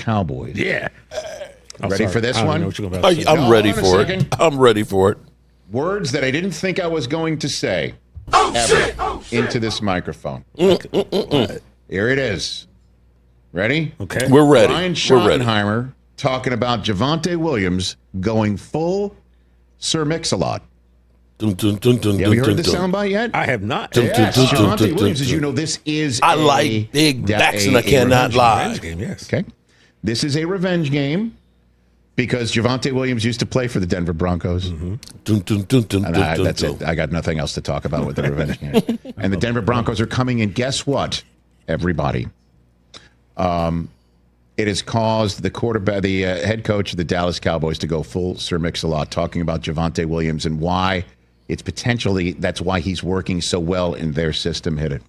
Cowboys. Yeah. Ready for this one? I'm ready for it. I'm ready for it. Words that I didn't think I was going to say into this microphone. Here it is. Ready? Okay. We're ready. Ryan Schottenheimer talking about Javonte Williams going full Sir Mix-a-Lot. Dun, dun, dun, dun, Have you heard dun, the dun. soundbite yet? I have not. Yes. Javonte Williams, as you know, this is I like big backs and I cannot lie. Game, yes. Okay. This is a revenge game because Javonte Williams used to play for the Denver Broncos. Dun, dun, dun, dun, And dun, dun, that's dun. it. I got nothing else to talk about with the revenge game. And the Denver Broncos are coming in. Guess what, everybody? It has caused the head coach of the Dallas Cowboys to go full Sir Mix-a-Lot, talking about Javonte Williams and why it's potentially that's why he's working so well in their system. Hit it.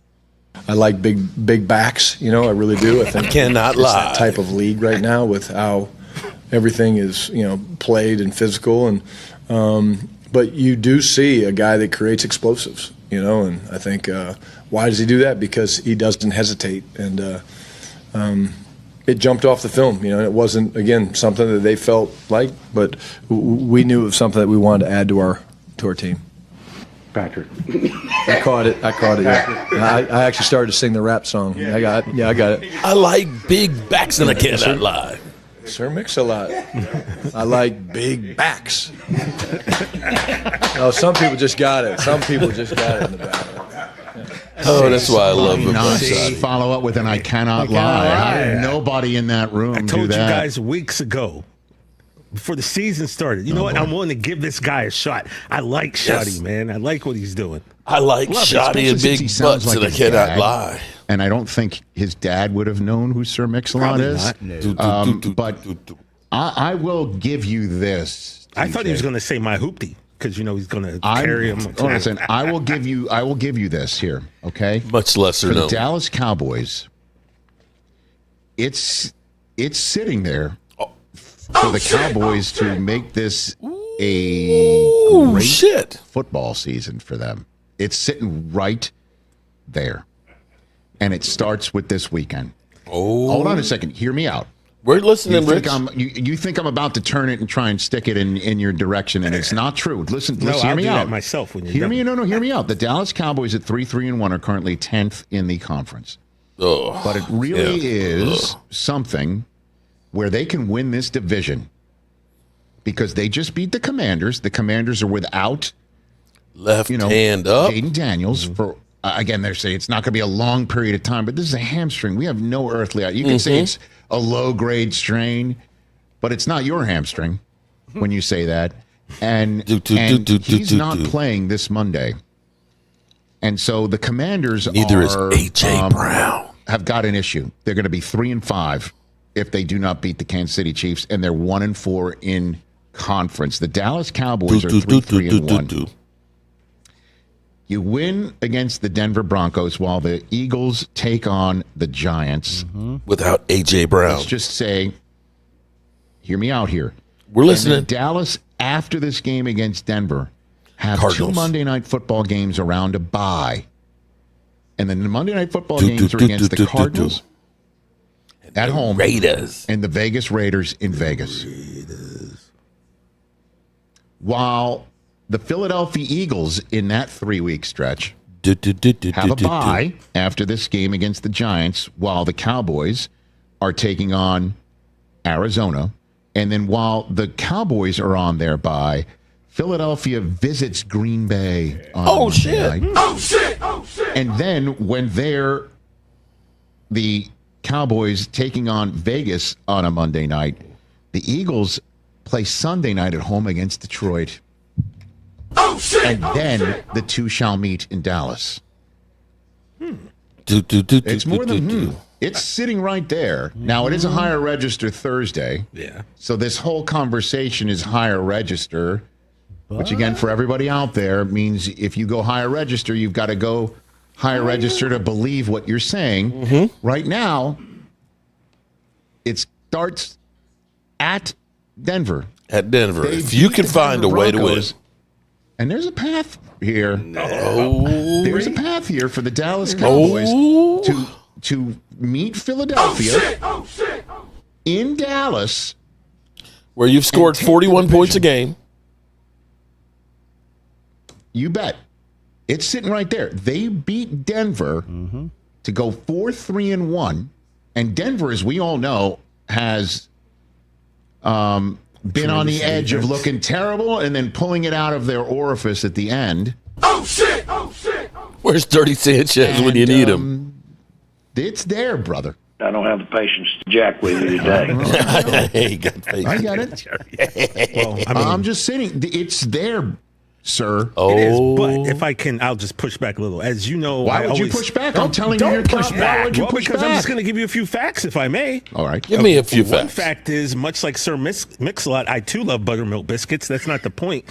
I like big backs, I really do. I think Cannot it's lie. that type of league right now with how everything is, played and physical. And but you do see a guy that creates explosives, and I think why does he do that? Because he doesn't hesitate, and it jumped off the film, and it wasn't, again, something that they felt like, but we knew it was something that we wanted to add to our team. Patrick. I caught it. Yeah. I actually started to sing the rap song. I got it. I like big backs and I cannot lie. Sir Mix-a-Lot. I like big backs. No, some people just got it. In the back. Oh, that's why I love him. Not follow up with an I cannot lie. Nobody in that room I do told that. you guys weeks ago, before the season started, you know what? I'm willing to give this guy a shot. I like Shotty, man. I like what he's doing. I like Love it, Shotty and especially since big he sounds butts like and I his cannot dad. lie. And I don't think his dad would have known who Sir Mix-a-Lot Probably is. not. But I will give you this. I thought he was going to say my hoopty because he's going to carry him. Listen, I will give you this here, okay? Much lesser For the known. Dallas Cowboys, it's sitting there for the Cowboys to make this a great football season for them. It's sitting right there. And it starts with this weekend. Oh. Hold on a second. Hear me out. We're listening, You Rich. think I'm about to turn it and try and stick it in your direction, and it's not true. Listen, No, hear I'll me do out. that myself when you're Hear done. me, hear me out. The Dallas Cowboys at 3-3-1 are currently 10th in the conference. Oh, But it really yeah. is something where they can win this division because they just beat the Commanders. The Commanders are without Left hand up. Jaden Daniels for again. They're saying it's not going to be a long period of time, but this is a hamstring. We have no earthly. You can say it's a low grade strain, but it's not your hamstring when you say that. And he's not playing this Monday. And so the Commanders Neither is A.J. Brown. Have got an issue. They're going to be 3-5 if they do not beat the Kansas City Chiefs, and they're 1-4 in conference. The Dallas Cowboys are 3-1. You win against the Denver Broncos while the Eagles take on the Giants. Without A.J. Brown. Let's just say, hear me out here. We're listening. And then Dallas, after this game against Denver, have Cardinals. 2 Monday Night Football games around a bye. And then the Monday Night Football games are against the Cardinals at home. Raiders. And the Vegas Raiders in Vegas. While the Philadelphia Eagles in that 3-week stretch have a bye after this game against the Giants, while the Cowboys are taking on Arizona. And then while the Cowboys are on their bye, Philadelphia visits Green Bay on Monday night. Oh, shit. And then when the Cowboys taking on Vegas on a Monday night, the Eagles play Sunday night at home against Detroit. And then the two shall meet in Dallas. It's more than It's sitting right there. Now, it is a higher register Thursday. Yeah. So this whole conversation is higher register, which, again, for everybody out there, means if you go higher register, you've got to go higher register to believe what you're saying. Right now, it starts at Denver. At Denver. They If you beat can the find a Denver way to win. Broncos, and there's a path here. There's a path here for the Dallas Cowboys to meet Philadelphia in Dallas, where you've scored 41 points a game. You bet. It's sitting right there. They beat Denver to go 4-3-1, and Denver, as we all know, has been on the edge of looking terrible and then pulling it out of their orifice at the end. Oh, shit! Oh, shit! Where's Dirty Sanchez when you need him? It's there, brother. I don't have the patience to jack with you today. Hey, got patience. I got it. Well, I'm just saying, it's there, sir. It is, but if I can, I'll just push back a little. As you know, Why would you push back? I'm telling you, Don't push why back. would you Well, push because back? I'm just going to give you a few facts, if I may. All right. Give me a few One facts. fact is, much like Sir Mix-a-Lot, I too love buttermilk biscuits. That's not the point.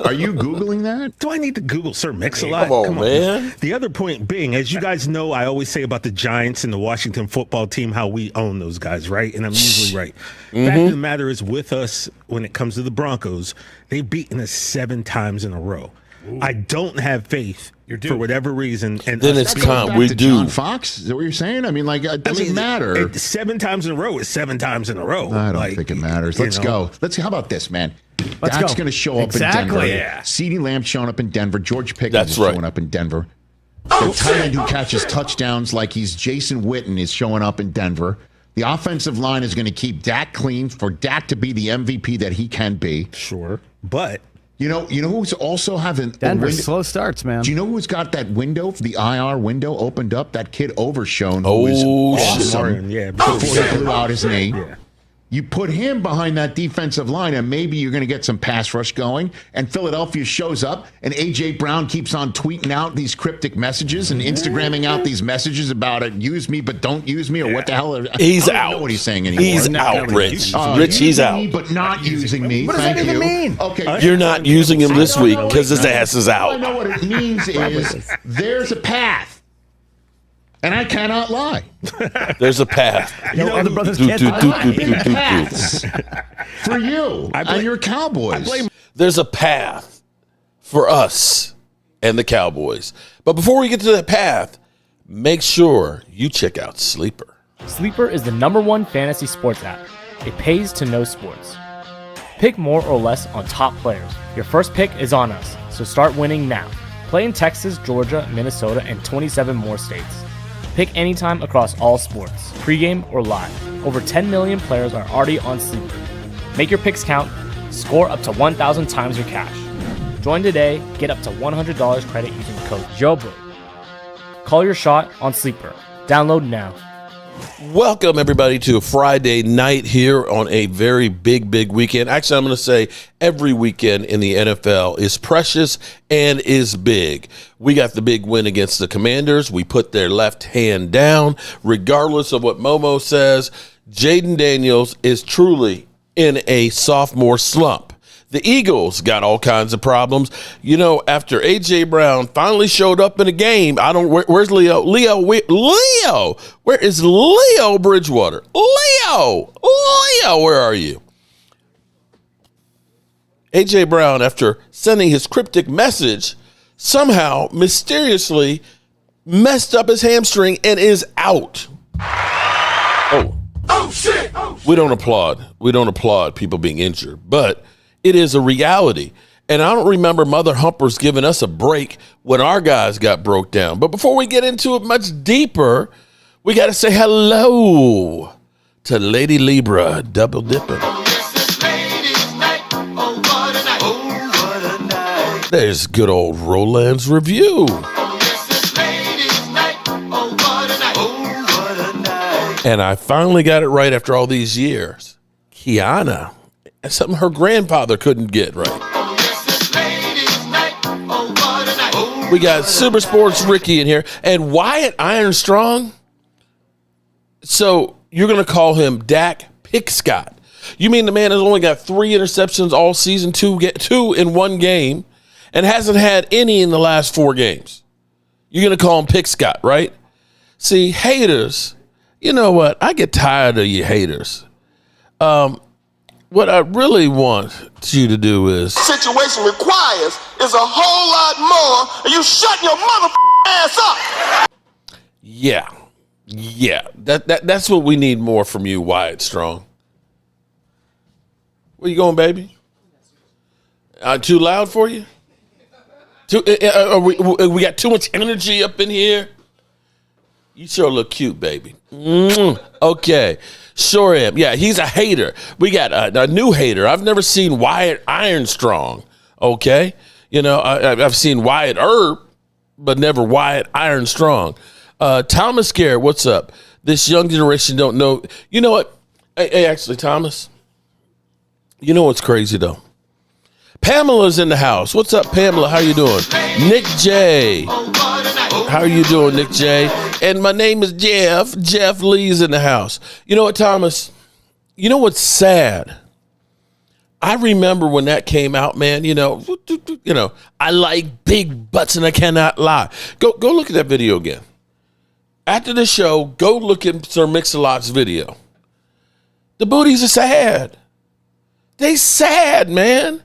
Are you Googling that? Do I need to Google Sir Mix-a-Lot? Come on, man. The other point being, as you guys know, I always say about the Giants and the Washington football team, how we own those guys, right? And I'm usually right. Fact of the matter is, with us, when it comes to the Broncos, they've beaten us 7 times in a row. I don't have faith for whatever reason. And Then it's time. We do. John Fox? Is that what you're saying? I mean, like, it doesn't matter. 7 times in a row is 7 times in a row. I don't think it matters. Let's go. How about this, man? Dak's going to show up in Denver. Yeah. CeeDee Lamb showing up in Denver. George Pickens That's is right. showing up in Denver. The tight end who catches touchdowns like he's Jason Witten is showing up in Denver. The offensive line is going to keep Dak clean for Dak to be the MVP that he can be. Sure. But you know who's also having Denver slow starts, man. Do you know who's got that window, the IR window opened up? That kid Overshone, who was awesome before he blew out his knee. Yeah. You put him behind that defensive line, and maybe you're going to get some pass rush going. And Philadelphia shows up, and A.J. Brown keeps on tweeting out these cryptic messages and Instagramming out these messages about it. Use me, but don't use me, or what the hell? He's I don't out. know what he's saying anymore. He's out, Rich. Rich, he's Using out. me, but not using me. What does that even mean? Okay, You're not using him this week because his ass is all I out. know what it means is there's a path. And I cannot lie. There's a path. You know, other brothers Do, can't do, lie. do, do, do, do, do. Paths for you and your Cowboys. There's a path for us and the Cowboys. But before we get to that path, make sure you check out Sleeper. Sleeper is the #1 fantasy sports app. It pays to know sports. Pick more or less on top players. Your first pick is on us, so start winning now. Play in Texas, Georgia, Minnesota, and 27 more states. Pick anytime across all sports, pregame or live. Over 10 million players are already on Sleeper. Make your picks count. Score up to 1,000 times your cash. Join today. Get up to $100 credit using the code JOBO. Call your shot on Sleeper. Download now. Welcome, everybody, to a Friday night here on a very big weekend. Actually, I'm going to say every weekend in the NFL is precious and is big. We got the big win against the Commanders. We put their left hand down. Regardless of what Momo says, Jaden Daniels is truly in a sophomore slump. The Eagles got all kinds of problems. You know, after A.J. Brown finally showed up in a game, where's Leo? Leo, where is Leo Bridgewater? Leo, where are you? A.J. Brown, after sending his cryptic message, somehow mysteriously messed up his hamstring and is out. Oh, shit! We don't applaud. We don't applaud people being injured, but it is a reality. And I don't remember Mother Humpers giving us a break when our guys got broke down. But before we get into it much deeper, we got to say hello to Lady Libra double dipping. There's good old Roland's review. And I finally got it right after all these years. Kiana. Something her grandfather couldn't get right. We got Super Sports Ricky in here. And Wyatt Ironstrong. So you're going to call him Dak Pickscott. You mean the man has only got 3 interceptions all season, two in one game, and hasn't had any in the last 4 games? You're going to call him Pickscott, right? See, haters, you know what? I get tired of you haters. What I really want you to do is Situation requires is a whole lot more, and you shut your mother ass up. yeah. That's what we need more from you, Wyatt Strong. Where you going, baby? Too loud for you? We got too much energy up in here? You sure look cute, baby. Okay. Sure am. Yeah, he's a hater. We got a new hater. I've never seen Wyatt Ironstrong. Okay? You know, I've seen Wyatt Earp, but never Wyatt Ironstrong. Thomas Garrett, what's up? This young generation don't know. You know what? Hey, actually, Thomas, you know what's crazy, though? Pamela's in the house. What's up, Pamela? How you doing? Nick J. How are you doing, Nick J? And my name is Jeff. Jeff Lee's in the house. You know what, Thomas? You know what's sad? I remember when that came out, man. You know, I like big butts and I cannot lie. Go look at that video again. After the show, go look at Sir Mix-a-Lot's video. The booties are sad. They sad, man.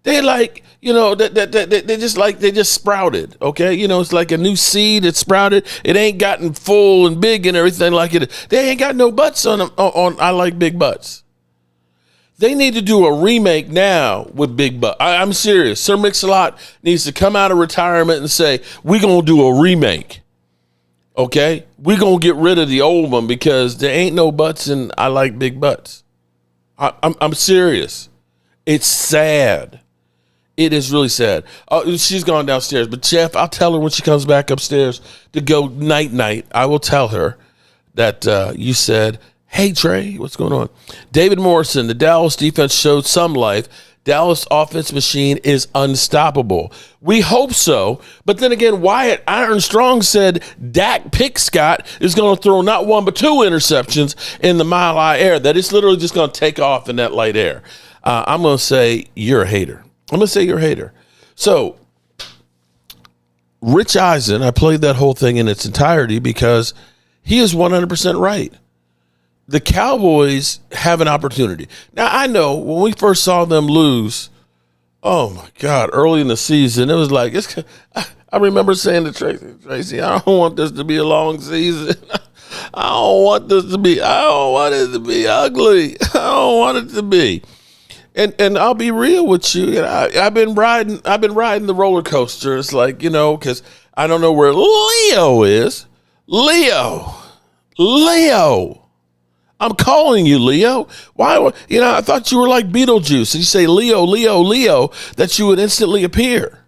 They like, you know, they just sprouted, okay? You know, it's like a new seed that sprouted. It ain't gotten full and big and everything like it. They ain't got no butts on them, on I like big butts. They need to do a remake now with big butt. I'm serious. Sir Mix-a-Lot needs to come out of retirement and say, we're going to do a remake, okay? We're going to get rid of the old one because there ain't no butts and I like big butts. I'm serious. It's sad. It is really sad. She's gone downstairs. But, Jeff, I'll tell her when she comes back upstairs to go night-night. I will tell her that you said, hey, Trey, what's going on? David Morrison, the Dallas defense showed some life. Dallas offense machine is unstoppable. We hope so. But then again, Wyatt Ironstrong said Dak Pickscott is going to throw not one but two interceptions in the Mile High Air, that it's literally just going to take off in that light air. I'm going to say you're a hater. So, Rich Eisen, I played that whole thing in its entirety because he is 100% right. The Cowboys have an opportunity. Now, I know when we first saw them lose, oh, my God, early in the season, it was like, I remember saying to Tracy, I don't want this to be a long season. I don't want it to be ugly. I don't want it to be. And I'll be real with you. I've been riding the roller coaster. It's like, you know, because I don't know where Leo is. Leo. I'm calling you, Leo. Why? You know, I thought you were like Beetlejuice. And you say Leo, that you would instantly appear.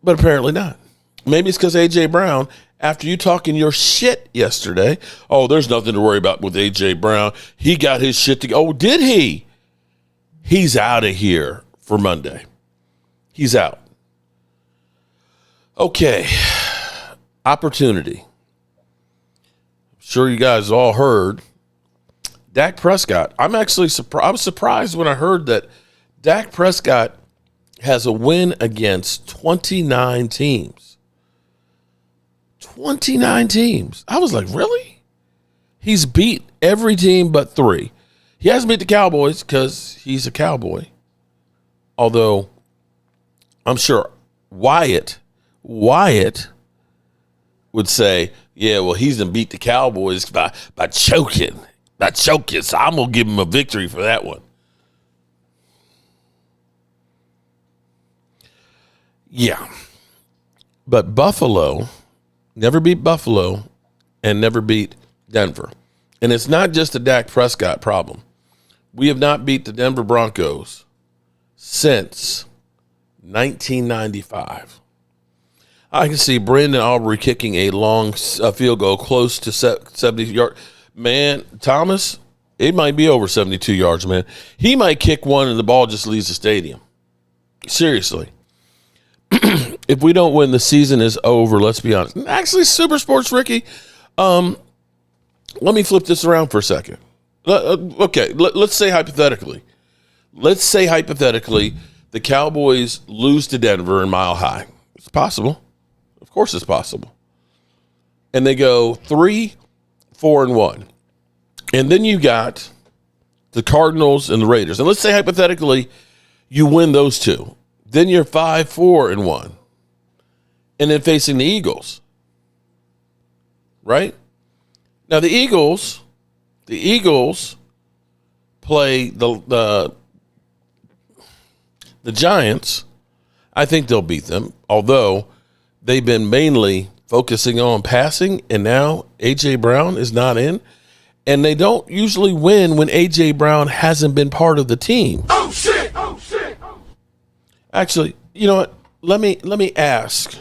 But apparently not. Maybe it's because A.J. Brown, after you talking your shit yesterday, oh, there's nothing to worry about with A.J. Brown. He got his shit together. Oh, did he? He's out of here for Monday. He's out. Okay. Opportunity. I'm sure you guys all heard. Dak Prescott. I'm actually surprised. I was surprised when I heard that Dak Prescott has a win against 29 teams. 29 teams. I was like, really? He's beat every team but 3. He hasn't beat the Cowboys because he's a Cowboy. Although, I'm sure Wyatt would say, yeah, well, he's going to beat the Cowboys by choking. So I'm going to give him a victory for that one. Yeah. But Buffalo never beat Buffalo and never beat Denver. And it's not just a Dak Prescott problem. We have not beat the Denver Broncos since 1995. I can see Brandon Aubrey kicking a long field goal close to 70 yards. Man, Thomas, it might be over 72 yards, man. He might kick one and the ball just leaves the stadium. Seriously. If we don't win, the season is over, let's be honest. Actually, Super Sports Ricky, let me flip this around for a second. Okay, let's say hypothetically. The Cowboys lose to Denver in Mile High. It's possible. Of course it's possible. And they go 3-4-1. And then you got the Cardinals and the Raiders. And let's say hypothetically you win those two. Then you're 5-4-1. And then facing the Eagles. Right? Now the Eagles play the The Giants, I think they'll beat them, although they've been mainly focusing on passing, and now A.J. Brown is not in. And they don't usually win when A.J. Brown hasn't been part of the team. Oh shit! Oh shit! Actually, you know what? Let me ask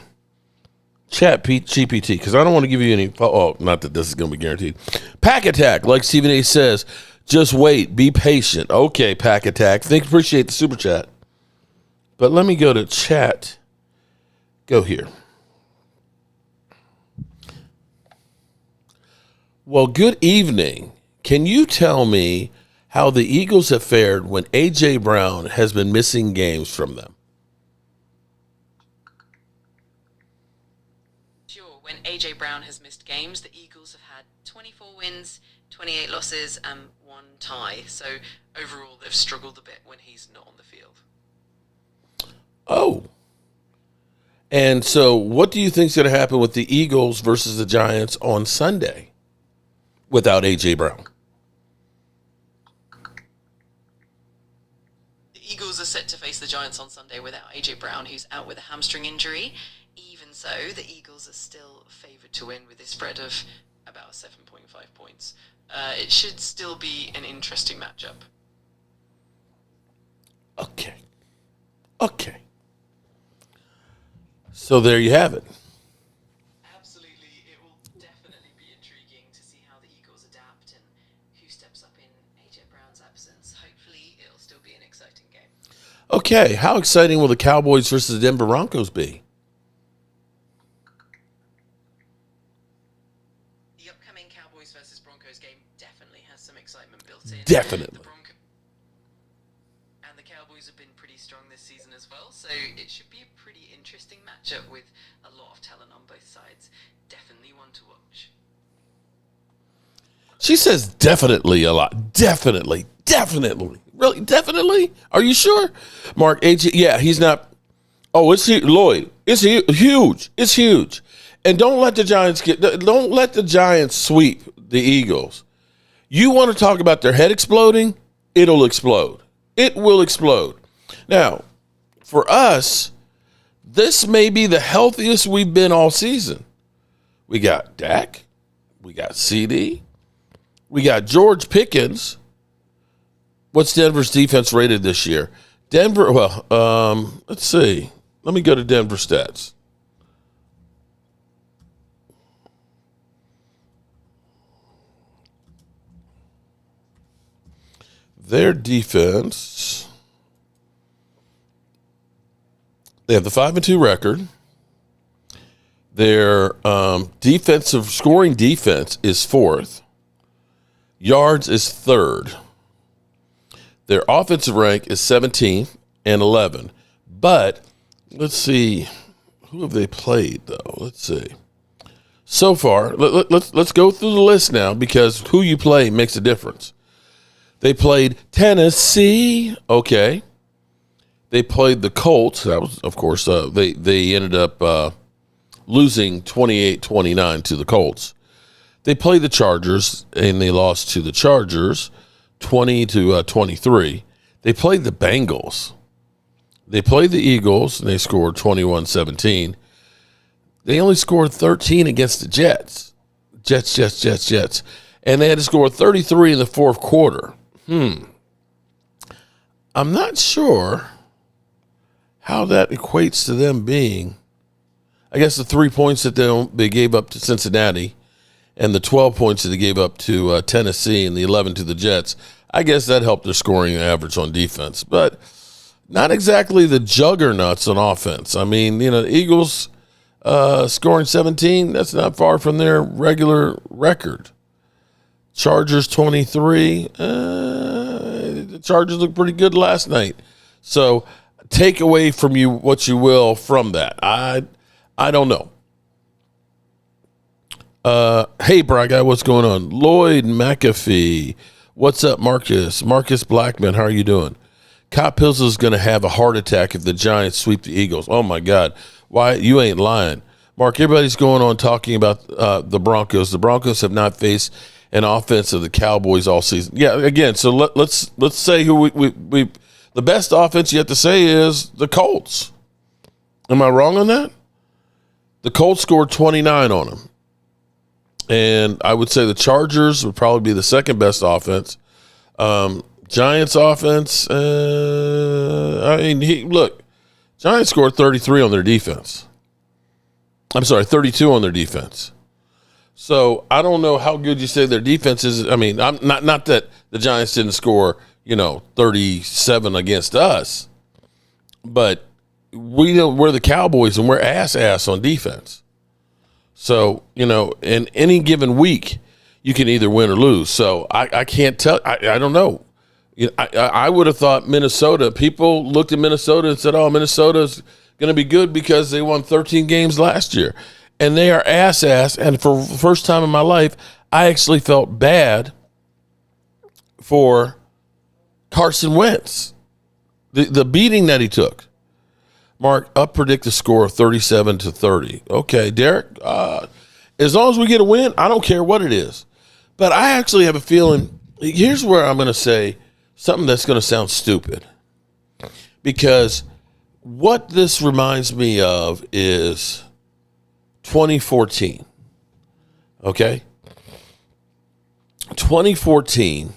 Chat GPT, because I don't want to give you any. Oh, not that this is going to be guaranteed. Pack Attack, like Stephen A. says, just wait, be patient. Okay, Pack Attack. Appreciate the super chat. But let me go to chat. Go here. Well, good evening. Can you tell me how the Eagles have fared when A.J. Brown has been missing games from them? Sure, when A.J. Brown has missed games, the Eagles have had 24 wins, 28 losses, and 1 tie. So overall, they've struggled a bit when he's not on the field. Oh. And so what do you think is going to happen with the Eagles versus the Giants on Sunday without A.J. Brown? The Eagles are set to face the Giants on Sunday without A.J. Brown, who's out with a hamstring injury. Even so, the Eagles are still favoured to win with a spread of about 7.5 points. It should still be an interesting matchup. Okay. So there you have it. Absolutely, it will definitely be intriguing to see how the Eagles adapt and who steps up in A.J. Brown's absence. Hopefully, it'll still be an exciting game. Okay, how exciting will the Cowboys versus the Denver Broncos be? The upcoming Cowboys versus Broncos game definitely has some excitement built in. Definitely. And the Cowboys have been pretty strong this season as well, so it should be a pretty interesting matchup with a lot of talent on both sides. Definitely one to watch. She says definitely a lot. Definitely. Really? Definitely? Are you sure? Mark, AJ, yeah, he's not. Oh, it's Lloyd. It's huge. It's huge. And don't let the Giants sweep the Eagles. You want to talk about their head exploding? It'll explode. It will explode. Now, for us, this may be the healthiest we've been all season. We got Dak. We got CD. We got George Pickens. What's Denver's defense rated this year? Denver, let's see. Let me go to Denver stats. Their defense, they have the 5-2 record. Their defensive scoring defense is 4th. Yards is 3rd. Their offensive rank is 17th and 11. But let's see, who have they played though? Let's see. So far, let's go through the list now, because who you play makes a difference. They played Tennessee. Okay. They played the Colts. That was, of course, they ended up losing 28-29 to the Colts. They played the Chargers, and they lost to the Chargers 20-23. They played the Bengals. They played the Eagles, and they scored 21-17. They only scored 13 against the Jets. Jets. And they had to score 33 in the fourth quarter. I'm not sure how that equates to them being, I guess, the 3 points that they gave up to Cincinnati and the 12 points that they gave up to Tennessee and the 11 to the Jets. I guess that helped their scoring average on defense, but not exactly the juggernauts on offense. I mean, the Eagles scoring 17, that's not far from their regular record. Chargers 23. The Chargers looked pretty good last night. So take away from you what you will from that. I don't know. Hey, Bry Guy, what's going on? Lloyd McAfee. What's up, Marcus? Marcus Blackman, how are you doing? Cop Hills is going to have a heart attack if the Giants sweep the Eagles. Oh, my God. Why? You ain't lying. Mark, everybody's going on talking about the Broncos. The Broncos have not faced an offense of the Cowboys all season. Yeah, again, so let's say who we The best offense you have to say is the Colts. Am I wrong on that? The Colts scored 29 on them. And I would say the Chargers would probably be the second best offense. Giants offense, Giants scored 33 on their defense. I'm sorry, 32 on their defense. So I don't know how good you say their defense is. I mean, I'm not that the Giants didn't score, 37 against us, but we're the Cowboys and we're ass on defense. So, in any given week, you can either win or lose. So I can't tell. I don't know. I would have thought Minnesota. People looked at Minnesota and said, "Oh, Minnesota's going to be good because they won 13 games last year," and they are ass. And for the first time in my life, I actually felt bad for Carson Wentz, the beating that he took. Mark, up predict the score of 37-30. Okay, Derek. As long as we get a win, I don't care what it is. But I actually have a feeling. Here's where I'm going to say something that's going to sound stupid, because what this reminds me of is 2014. Okay? 2014,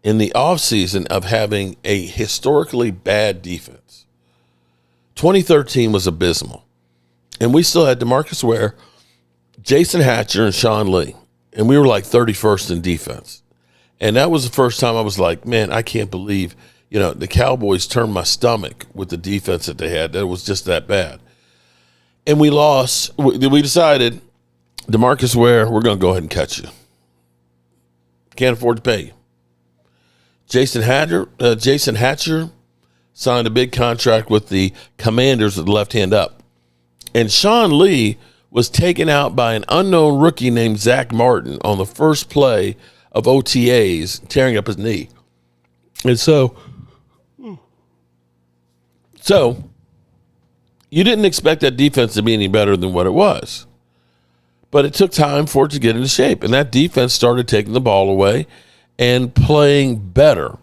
in the offseason of having a historically bad defense. 2013 was abysmal. And we still had DeMarcus Ware, Jason Hatcher, and Sean Lee. And we were like 31st in defense. And that was the first time I was like, man, I can't believe, the Cowboys turned my stomach with the defense that they had. That was just that bad. And we lost. We decided, DeMarcus Ware, we're going to go ahead and cut you. Can't afford to pay you. Jason Hatcher signed a big contract with the Commanders with the left hand up. And Sean Lee was taken out by an unknown rookie named Zach Martin on the first play of OTAs, tearing up his knee. And so you didn't expect that defense to be any better than what it was. But it took time for it to get into shape. And that defense started taking the ball away and playing better.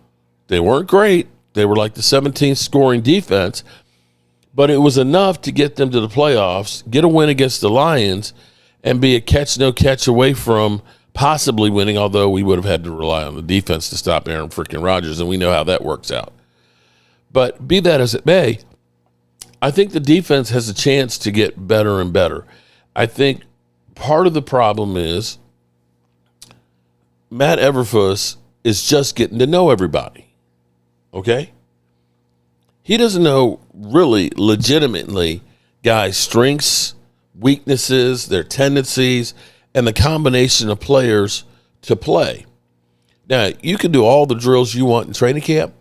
They weren't great. They were like the 17th scoring defense. But it was enough to get them to the playoffs, get a win against the Lions, and be a catch-no-catch away from possibly winning, although we would have had to rely on the defense to stop Aaron freaking Rodgers, and we know how that works out. But be that as it may, I think the defense has a chance to get better and better. I think part of the problem is Matt Eberflus is just getting to know everybody, okay? He doesn't know really legitimately guys' strengths, weaknesses, their tendencies, and the combination of players to play. Now, you can do all the drills you want in training camp,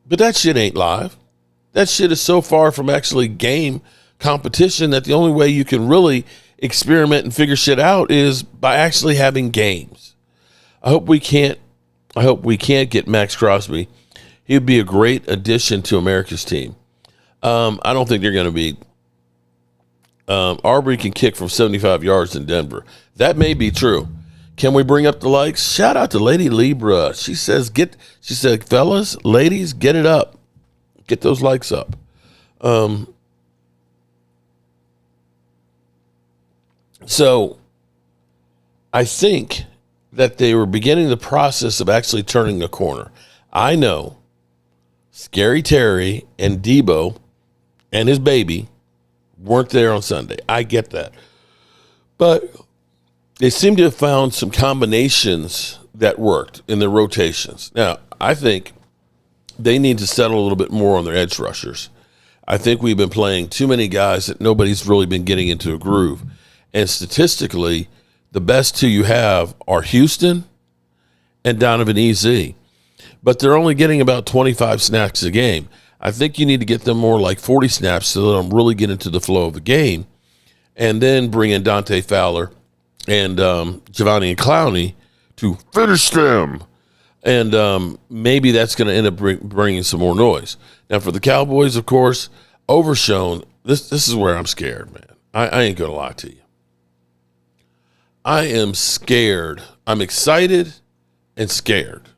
but that shit ain't live. That shit is so far from actually game competition that the only way you can really experiment and figure shit out is by actually having games. I hope we can't get Max Crosby. He would be a great addition to America's team. I don't think they're going to be. Arbery can kick from 75 yards in Denver. That may be true. Can we bring up the likes? Shout out to Lady Libra. She said, fellas, ladies, get it up. Get those likes up. So I think that they were beginning the process of actually turning a corner. I know Scary Terry and Debo and his baby weren't there on Sunday. I get that. But they seem to have found some combinations that worked in their rotations. Now, I think they need to settle a little bit more on their edge rushers. I think we've been playing too many guys that nobody's really been getting into a groove. And statistically, the best two you have are Houston and Donovan Ez. But they're only getting about 25 snaps a game. I think you need to get them more like 40 snaps so let them really get into the flow of the game. And then bring in Dante Fowler and Giovanni and Clowney to finish them. And maybe that's going to end up bringing some more noise. Now, for the Cowboys, of course, Overshown, this is where I'm scared, man. I ain't going to lie to you. I am scared. I'm excited and scared.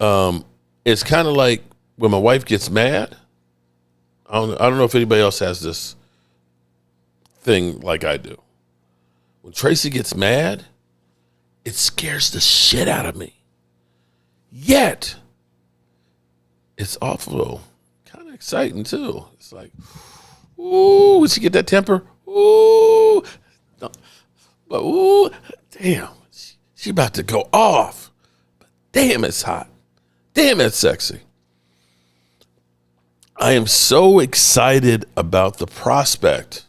It's kind of like when my wife gets mad, I don't know if anybody else has this thing like I do. When Tracy gets mad, it scares the shit out of me. Yet, it's awful, kind of exciting too. It's like, ooh, when she get that temper, ooh, no, but ooh, damn, she about to go off. But damn, it's hot. Damn, it's sexy. I am so excited about the prospect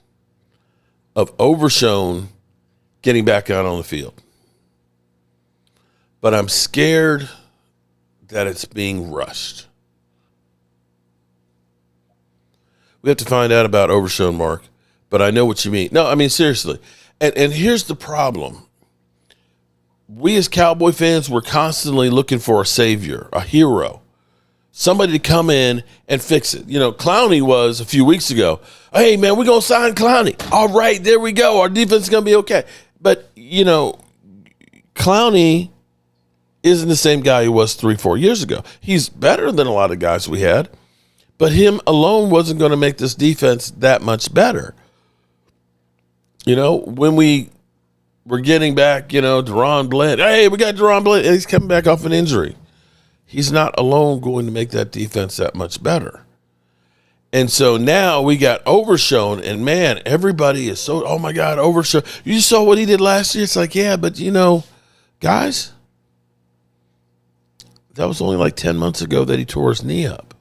of Overshown getting back out on the field. But I'm scared that it's being rushed. We have to find out about Overshown, Mark, but I know what you mean. No, I mean, seriously. And here's the problem. We as Cowboy fans, we're constantly looking for a savior, a hero, somebody to come in and fix it. You know, Clowney was a few weeks ago. Hey, man, we're going to sign Clowney. All right, there we go. Our defense is going to be okay. But, you know, Clowney isn't the same guy he was 3-4 years ago. He's better than a lot of guys we had, but him alone wasn't going to make this defense that much better. You know, when we were getting back, you know, Deron Bland. Hey, we got Deron Bland. He's coming back off an injury. He's not alone going to make that defense that much better. And so now we got Overshown, and man, everybody is so, oh my God, Overshown. You saw what he did last year? It's like, yeah, but you know, guys, that was only like 10 months ago that he tore his knee up.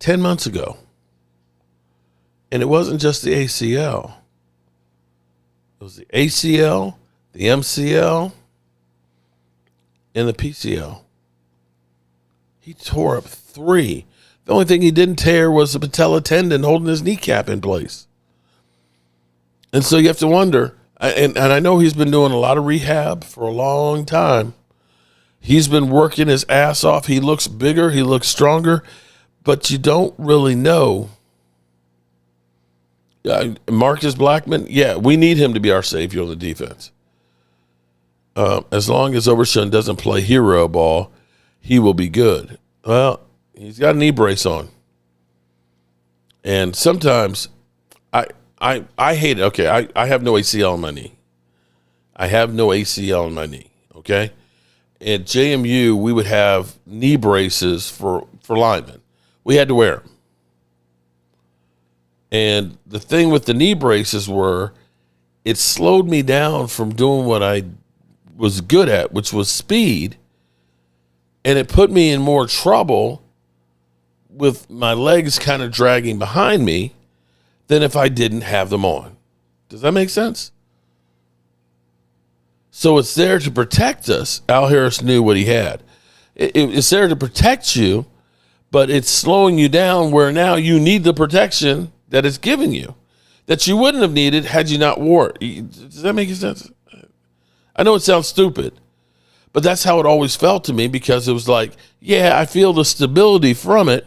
Ten months ago. And it wasn't just the ACL. It was the ACL, the MCL, and the PCL. He tore up 3. The only thing he didn't tear was the patella tendon holding his kneecap in place. And so you have to wonder, and I know he's been doing a lot of rehab for a long time. He's been working his ass off. He looks bigger. He looks stronger. But you don't really know. Marcus Blackman, yeah, we need him to be our savior on the defense. As long as Overshown doesn't play hero ball, he will be good. Well, he's got a knee brace on. And sometimes I hate it. Okay, I have no ACL on my knee. I have no ACL on my knee, okay? At JMU, we would have knee braces for linemen. We had to wear them. And the thing with the knee braces were, it slowed me down from doing what I was good at, which was speed. And it put me in more trouble with my legs kind of dragging behind me than if I didn't have them on. Does that make sense? So it's there to protect us. Al Harris knew what he had. It's there to protect you, but it's slowing you down where now you need the protection that it's giving you that you wouldn't have needed had you not wore it. Does that make sense? I know it sounds stupid, but that's how it always felt to me, because it was like, yeah, I feel the stability from it,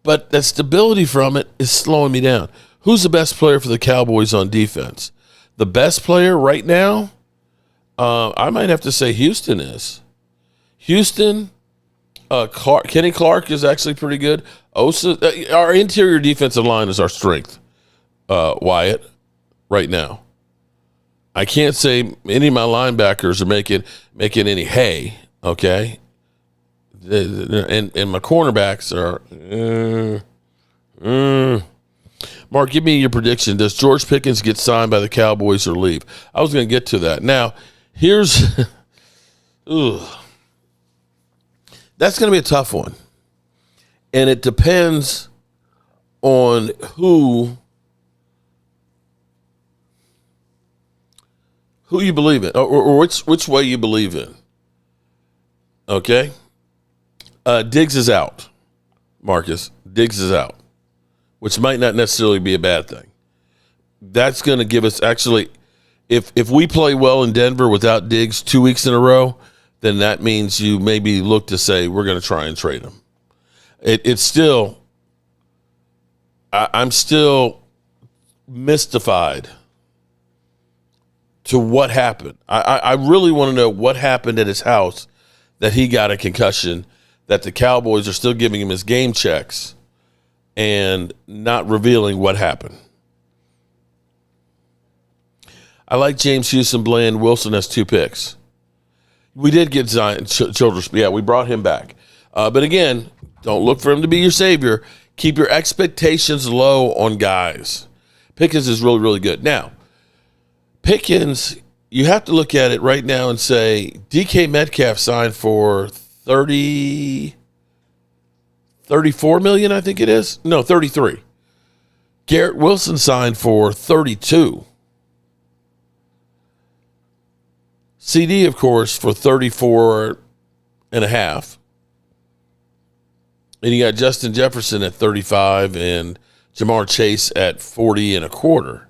but that stability from it is slowing me down. Who's the best player for the Cowboys on defense? The best player right now, I might have to say Houston is. Houston, Kenny Clark is actually pretty good. Osa, our interior defensive line is our strength, Wyatt, right now. I can't say any of my linebackers are making any hay, okay? And my cornerbacks are... Mark, give me your prediction. Does George Pickens get signed by the Cowboys or leave? I was going to get to that. Now, here's... That's going to be a tough one. And it depends on who you believe in, or which way you believe in. Okay? Diggs is out, Marcus. Diggs is out, which might not necessarily be a bad thing. That's going to give us, actually, if we play well in Denver without Diggs 2 weeks in a row, then that means you maybe look to say, we're going to try and trade him. It's still, I'm still mystified to what happened. I really want to know what happened at his house that he got a concussion, that the Cowboys are still giving him his game checks and not revealing what happened. I like James Houston. Bland Wilson has 2 picks. We did get Zion Childress. Yeah, we brought him back. But again, don't look for him to be your savior. Keep your expectations low on guys. Pickens is really, really good. Now, Pickens, you have to look at it right now and say DK Metcalf signed for 34 million, I think it is. No, 33. Garrett Wilson signed for 32. CD, of course, for 34 and a half. And you got Justin Jefferson at 35 and Jamar Chase at 40 and a quarter.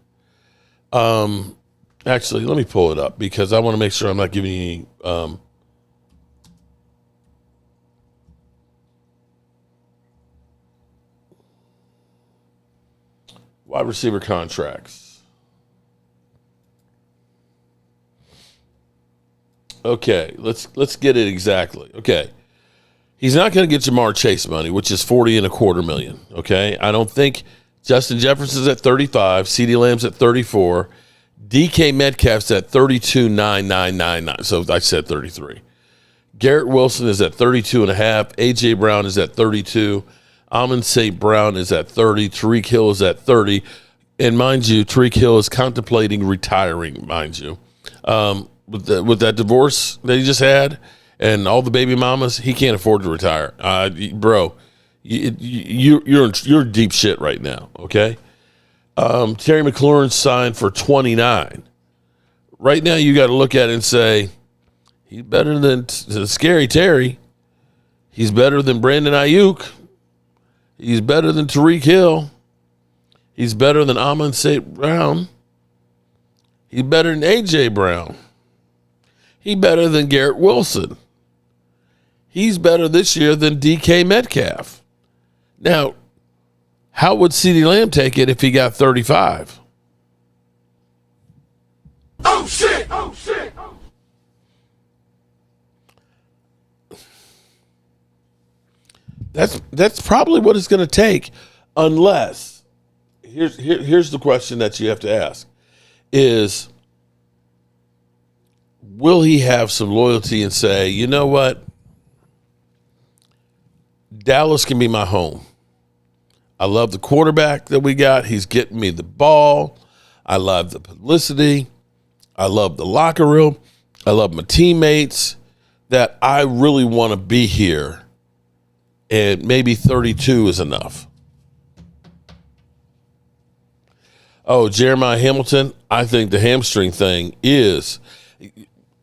Actually, let me pull it up because I want to make sure I'm not giving you any wide receiver contracts. Okay, let's get it exactly. Okay. He's not going to get Jamar Chase money, which is 40 and a quarter million. Okay. I don't think Justin Jefferson's at 35, CeeDee Lamb's at 34, DK Metcalf's at 32,999. So I said 33. Garrett Wilson is at 32 and a half. AJ Brown is at 32. Amon St. Brown is at 30. Tariq Hill is at 30. And mind you, Tariq Hill is contemplating retiring, mind you. With that divorce that he just had and all the baby mamas, he can't afford to retire. Bro, you're in deep shit right now, okay? Terry McLaurin signed for 29. Right now, you got to look at it and say, he's better than Scary Terry. He's better than Brandon Ayuk. He's better than Tariq Hill. He's better than Amon St. Brown. He's better than A.J. Brown. He's better than Garrett Wilson. He's better this year than DK Metcalf. Now, how would CeeDee Lamb take it if he got 35? Oh, shit! Oh, shit! That's probably what it's going to take, unless here's the question that you have to ask is, will he have some loyalty and say, you know what, Dallas can be my home. I love the quarterback that we got. He's getting me the ball. I love the publicity. I love the locker room. I love my teammates, that I really want to be here. And maybe 32 is enough. Oh, Jeremiah Hamilton, I think the hamstring thing is,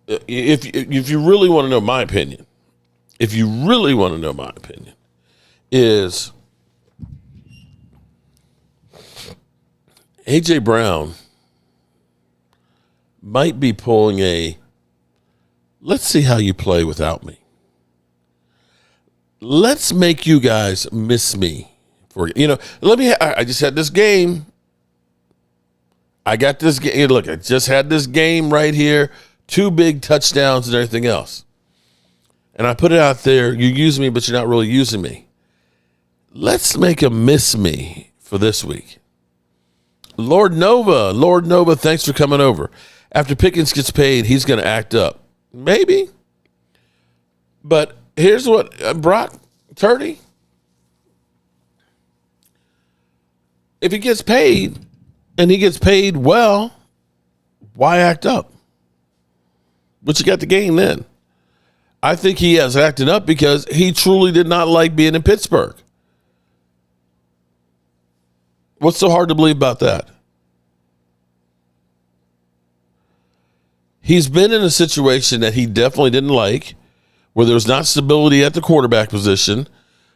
if you really want to know my opinion, is A.J. Brown might be pulling let's see how you play without me. Let's make you guys miss me. I just had this game. I got this game. Look, I just had this game right here. 2 big touchdowns and everything else. And I put it out there. You use me, but you're not really using me. Let's make a miss me for this week. Lord Nova, thanks for coming over. After Pickens gets paid, he's going to act up. Maybe. But here's what, Brock Turdy, if he gets paid and he gets paid well, why act up? But you got the game then. I think he has acted up because he truly did not like being in Pittsburgh. What's so hard to believe about that? He's been in a situation that he definitely didn't like, where there's not stability at the quarterback position.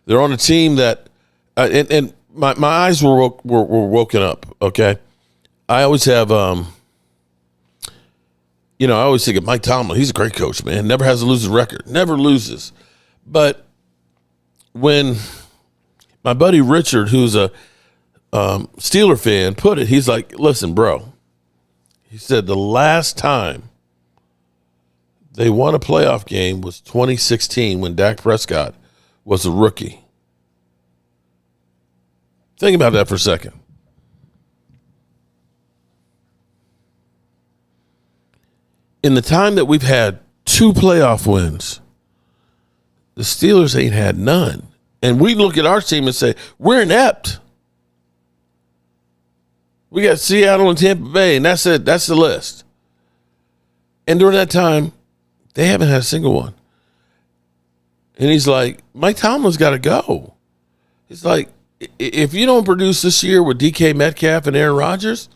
They're on a team that, and my eyes were woken up. Okay, I always have, I always think of Mike Tomlin. He's a great coach, man. Never has a losing record. Never loses. But when my buddy Richard, who's a Steeler fan, put it, he's like, listen, bro. He said the last time they won a playoff game was 2016 when Dak Prescott was a rookie. Think about that for a second. In the time that we've had 2 playoff wins, the Steelers ain't had none. And we look at our team and say, we're inept. We got Seattle and Tampa Bay, and that's it. That's the list. And during that time, they haven't had a single one. And he's like, Mike Tomlin's got to go. He's like, if you don't produce this year with DK Metcalf and Aaron Rodgers,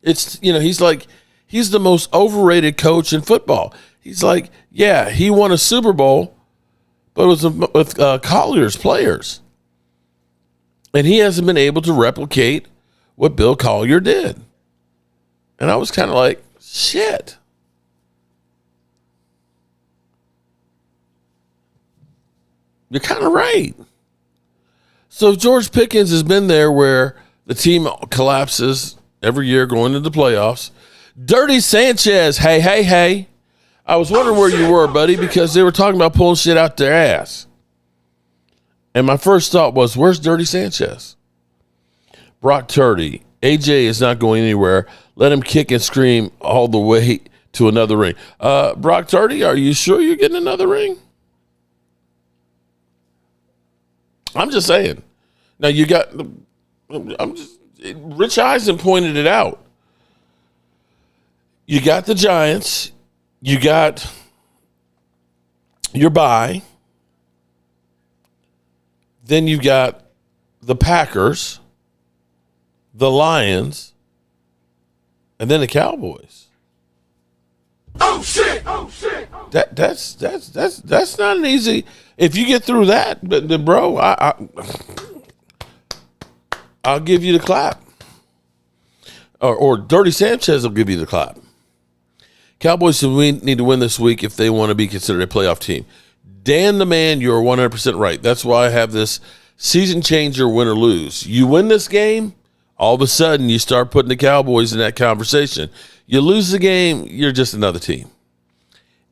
he's like, he's the most overrated coach in football. He's like, yeah, he won a Super Bowl, but it was with Collier's players. And he hasn't been able to replicate what Bill Collier did. And I was kind of like, shit. You're kind of right. So if George Pickens has been there where the team collapses every year going into the playoffs, Dirty Sanchez, hey. I was wondering where you were, buddy, because they were talking about pulling shit out their ass. And my first thought was, where's Dirty Sanchez? Brock Purdy, AJ is not going anywhere. Let him kick and scream all the way to another ring. Brock Purdy, are you sure you're getting another ring? I'm just saying. Now you got, Rich Eisen pointed it out. You got the Giants. You got your bye. Then you got the Packers, the Lions, and then the Cowboys. Oh shit! That's not an easy. If you get through that, then bro, I'll give you the clap. Or Dirty Sanchez will give you the clap. Cowboys need to win this week if they want to be considered a playoff team. Dan the man, you're 100% right. That's why I have this season changer, win or lose. You win this game, all of a sudden you start putting the Cowboys in that conversation. You lose the game, you're just another team.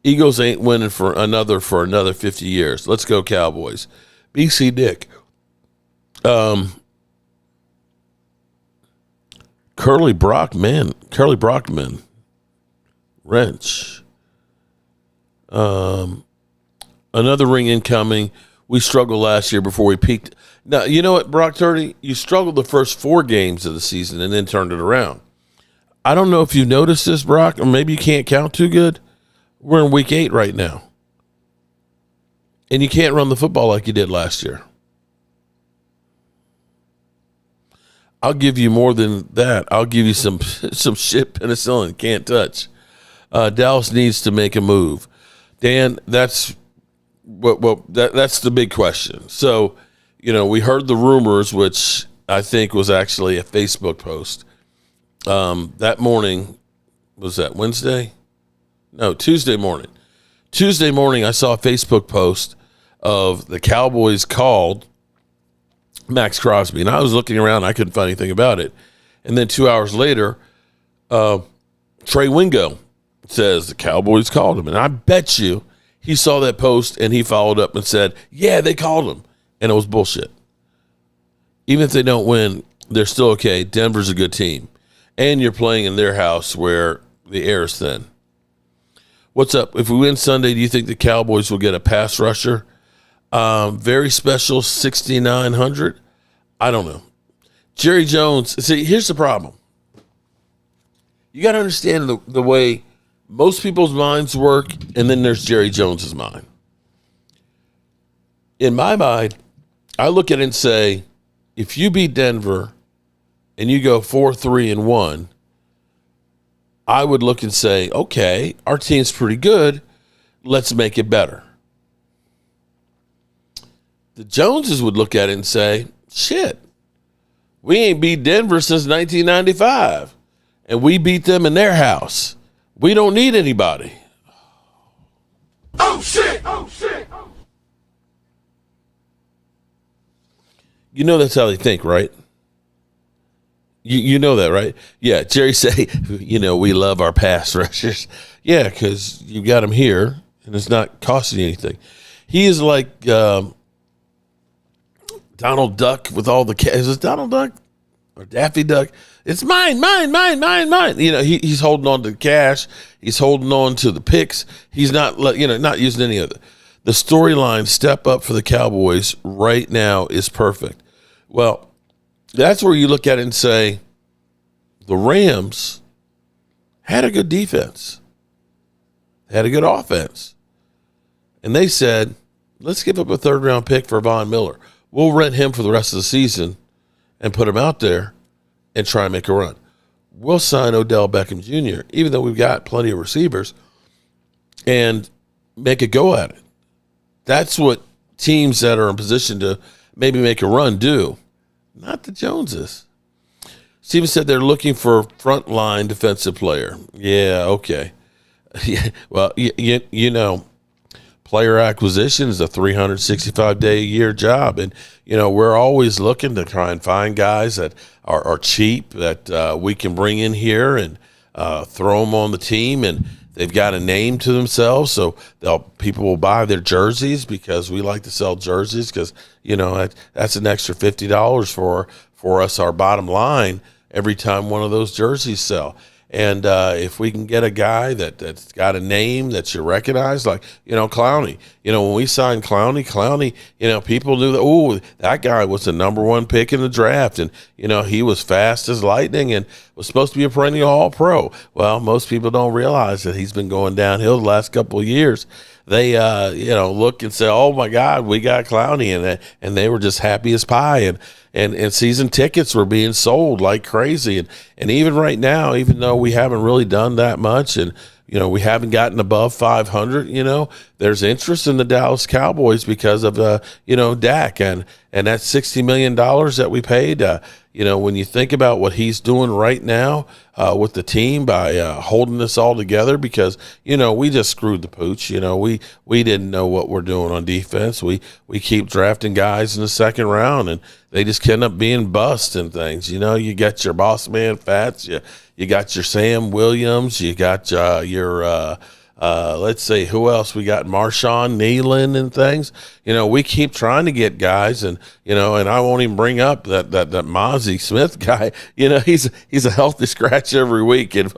Eagles ain't winning for another 50 years. Let's go Cowboys. BC Dick. Curly Brockman. Wrench. Another ring incoming. We struggled last year before we peaked. Now, you know what, Brock Purdy? You struggled the first 4 games of the season and then turned it around. I don't know if you noticed this, Brock, or maybe you can't count too good. We're in week 8 right now. And you can't run the football like you did last year. I'll give you more than that. I'll give you some shit penicillin can't touch. Dallas needs to make a move. Dan, that's the big question. So, we heard the rumors, which I think was actually a Facebook post. That morning, was that Wednesday? No, Tuesday morning. Tuesday morning, I saw a Facebook post of the Cowboys called Max Crosby. And I was looking around. I couldn't find anything about it. And then 2 hours later, Trey Wingo says the Cowboys called him. And I bet you he saw that post and he followed up and said, yeah, they called him. And it was bullshit. Even if they don't win, they're still okay. Denver's a good team. And you're playing in their house where the air is thin. What's up? If we win Sunday, do you think the Cowboys will get a pass rusher? Very special 6,900? I don't know. Jerry Jones. See, here's the problem. You got to understand the way most people's minds work, and then there's Jerry Jones's mind. In my mind, I look at it and say, if you beat Denver and you go 4-3-1, I would look and say, okay, our team's pretty good. Let's make it better. The Joneses would look at it and say, shit, we ain't beat Denver since 1995, and we beat them in their house. We don't need anybody. Oh, shit! You know that's how they think, right? You know that, right? Yeah, Jerry say, we love our pass rushers. Yeah, because you got him here, and it's not costing you anything. He is like Donald Duck with all the cash. Is it Donald Duck or Daffy Duck? It's mine. He's holding on to the cash. He's holding on to the picks. He's not using any of it. The storyline step up for the Cowboys right now is perfect. Well, that's where you look at it and say, the Rams had a good defense, had a good offense. And they said, let's give up a third-round pick for Von Miller. We'll rent him for the rest of the season and put him out there and try and make a run. We'll sign Odell Beckham Jr., even though we've got plenty of receivers, and make a go at it. That's what teams that are in position to maybe make a run do. Not the Joneses. Steven said they're looking for a frontline defensive player. Yeah, okay. Yeah, well, player acquisition is a 365-day-a-year job. And, we're always looking to try and find guys that are cheap that we can bring in here and throw them on the team. And they've got a name to themselves, so people will buy their jerseys because we like to sell jerseys because, that's an extra $50 for us, our bottom line, every time one of those jerseys sell. And if we can get a guy that's got a name that you recognize, like, Clowney. When we signed Clowney, people knew that, that guy was the number one pick in the draft. And, he was fast as lightning and was supposed to be a perennial All-Pro. Well, most people don't realize that he's been going downhill the last couple of years. They, look and say, oh, my God, we got Clowney. And they were just happy as pie. And season tickets were being sold like crazy. And even right now, even though we haven't really done that much and, we haven't gotten above 500, there's interest in the Dallas Cowboys because of, Dak and that $60 million that we paid. When you think about what he's doing right now with the team by holding this all together because, we just screwed the pooch. We didn't know what we're doing on defense. We keep drafting guys in the second round, and they just end up being bust and things. You got your boss man Fats, you got your Sam Williams, you got your let's see, who else? We got Marshawn Nealon and things. We keep trying to get guys, and and I won't even bring up that Mozzie Smith guy. He's a healthy scratch every week, and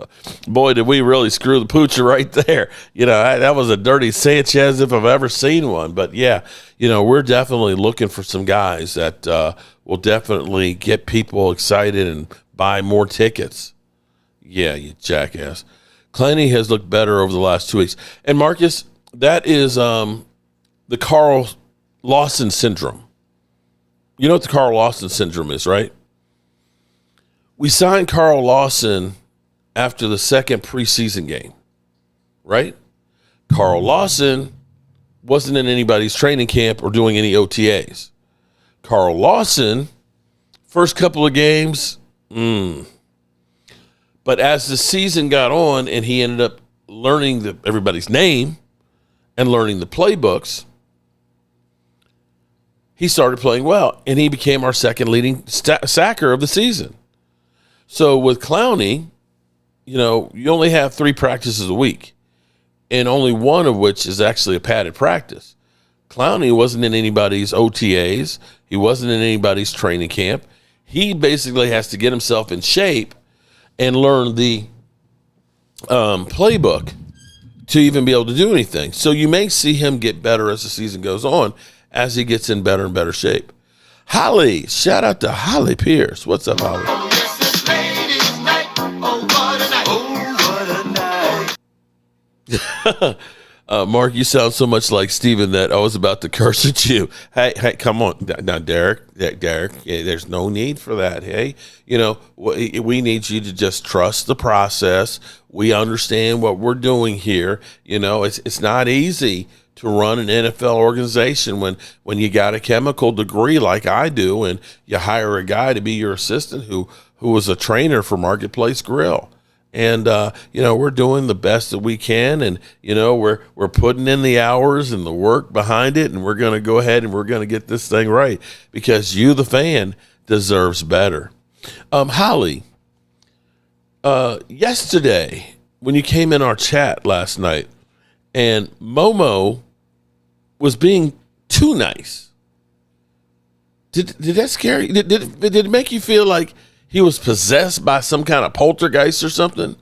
boy, did we really screw the poocher right there. That was a dirty Sanchez if I've ever seen one. But yeah, we're definitely looking for some guys that will definitely get people excited and buy more tickets. Yeah, you jackass. Clowney has looked better over the last 2 weeks. And Marcus, that is the Carl Lawson syndrome. You know what the Carl Lawson syndrome is, right? We signed Carl Lawson after the second preseason game, right? Carl Lawson wasn't in anybody's training camp or doing any OTAs. Carl Lawson, first couple of games, But as the season got on and he ended up learning everybody's name and learning the playbooks, he started playing well, and he became our second leading sacker of the season. So with Clowney, you only have 3 practices a week, and only one of which is actually a padded practice. Clowney wasn't in anybody's OTAs. He wasn't in anybody's training camp. He basically has to get himself in shape and learn the playbook to even be able to do anything. So you may see him get better as the season goes on, as he gets in better and better shape. Holly, shout out to Holly Pierce. What's up, Holly? Mark, you sound so much like Steven that I was about to curse at you. Hey, come on. Now, Derek, there's no need for that. Hey, we need you to just trust the process. We understand what we're doing here. It's not easy to run an NFL organization when you got a chemical degree like I do, and you hire a guy to be your assistant who was a trainer for Marketplace Grill. And, we're doing the best that we can, and, we're putting in the hours and the work behind it, and we're going to go ahead and we're going to get this thing right because you, the fan, deserves better. Holly, yesterday when you came in our chat last night and Momo was being too nice, did that scare you? Did it make you feel like he was possessed by some kind of poltergeist or something?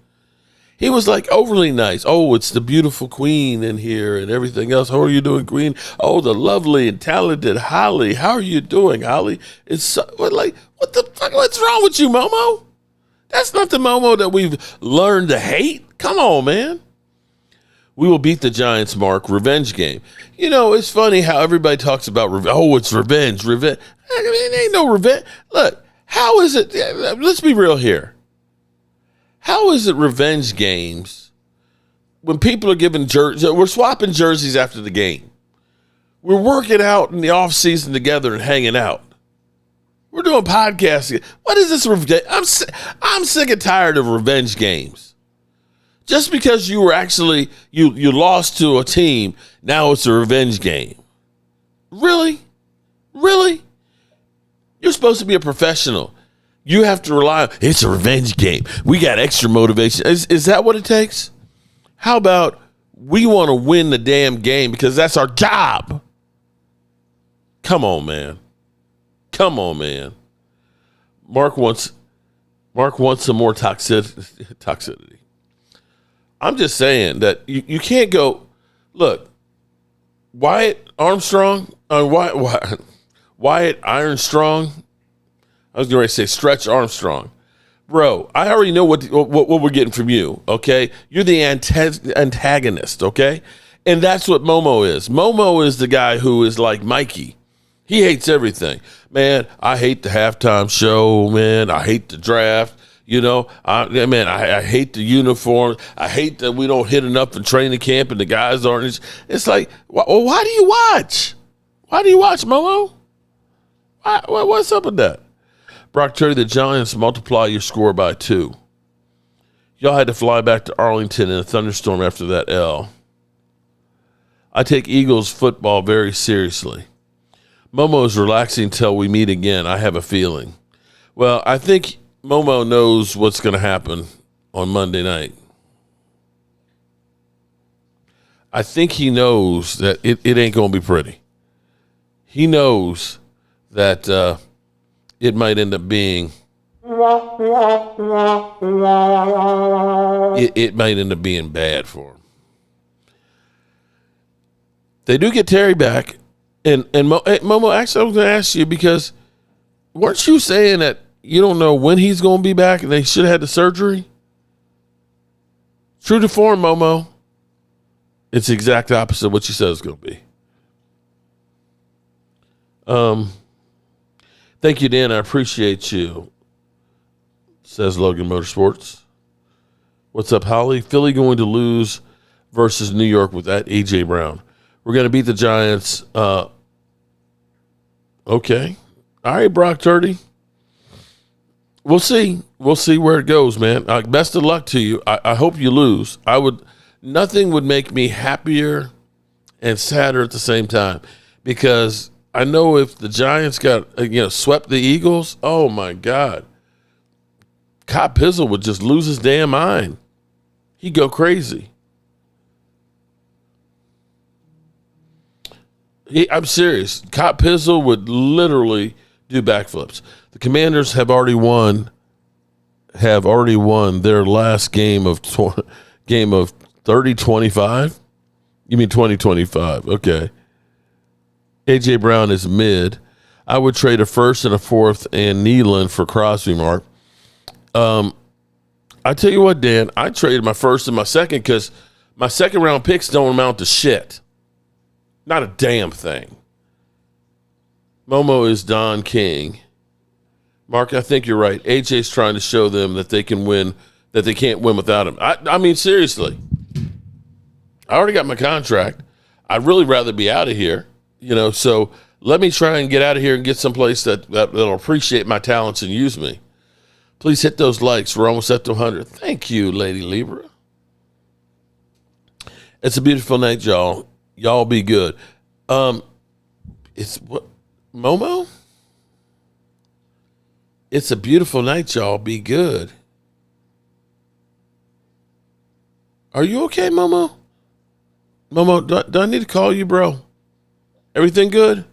He was like overly nice. Oh, it's the beautiful queen in here and everything else. How are you doing, queen? Oh, the lovely and talented Holly. How are you doing, Holly? It's so, what the fuck? What's wrong with you, Momo? That's not the Momo that we've learned to hate. Come on, man. We will beat the Giants, Mark. Revenge game. You know, it's funny how everybody talks about revenge. Oh, it's revenge. Revenge. I mean, it ain't no revenge. Look, how is it? Let's be real here. How is it revenge games when people are giving jerseys? We're swapping jerseys after the game. We're working out in the off season together and hanging out. We're doing podcasting. What is this revenge? I'm sick and tired of revenge games. Just because you were actually you lost to a team, now it's a revenge game. Really? Really? You're supposed to be a professional. You have to rely on, it's a revenge game. We got extra motivation. Is that what it takes? How about we want to win the damn game because that's our job? Come on, man. Come on, man. Mark wants some more toxicity. I'm just saying that you can't go, look, Wyatt Armstrong, Wyatt Ironstrong, I was going to say Stretch Armstrong. Bro, I already know what we're getting from you, okay? You're the antagonist, okay? And that's what Momo is. Momo is the guy who is like Mikey. He hates everything. Man, I hate the halftime show, man. I hate the draft. You know, I hate the uniform. I hate that we don't hit enough in training camp and the guys aren't. It's like, well, why do you watch? Why do you watch, Momo? What's up with that? Brock Terry, the Giants multiply your score by 2. Y'all had to fly back to Arlington in a thunderstorm after that L. I take Eagles football very seriously. Momo is relaxing till we meet again. I have a feeling. Well, I think Momo knows what's going to happen on Monday night. I think he knows that it ain't going to be pretty. He knows that it might end up being it might end up being bad for him. They do get Terry back, and Momo, actually, I was going to ask you because weren't you saying that you don't know when he's going to be back and they should have had the surgery? True to form, Momo. It's the exact opposite of what you said it's going to be. Thank you, Dan. I appreciate you, says Logan Motorsports. What's up, Holly? Philly going to lose versus New York with that A.J. Brown. We're going to beat the Giants. Okay. All right, Brock Turdy. We'll see. We'll see where it goes, man. Best of luck to you. I hope you lose. Nothing would make me happier and sadder at the same time because I know if the Giants got swept the Eagles, oh my God, Cop Pizzle would just lose his damn mind. He'd go crazy. I'm serious. Cop Pizzle would literally do backflips. The Commanders have already won their last game of 30-25. You mean 20-25? Okay. A.J. Brown is mid. I would trade a first and a fourth and Nealon for Crosby, Mark. I tell you what, Dan, I traded my first and my second because my second round picks don't amount to shit. Not a damn thing. Momo is Don King. Mark, I think you're right. AJ's trying to show them that they can win, that they can't win without him. I mean, seriously. I already got my contract. I'd really rather be out of here, so let me try and get out of here and get someplace that'll appreciate my talents and use me. Please hit those likes. We're almost at 200. Thank you, Lady Libra. It's a beautiful night, y'all. Y'all be good. It's what? Momo? It's a beautiful night, y'all. Be good. Are you okay, Momo? Momo, do I need to call you, bro? Everything good?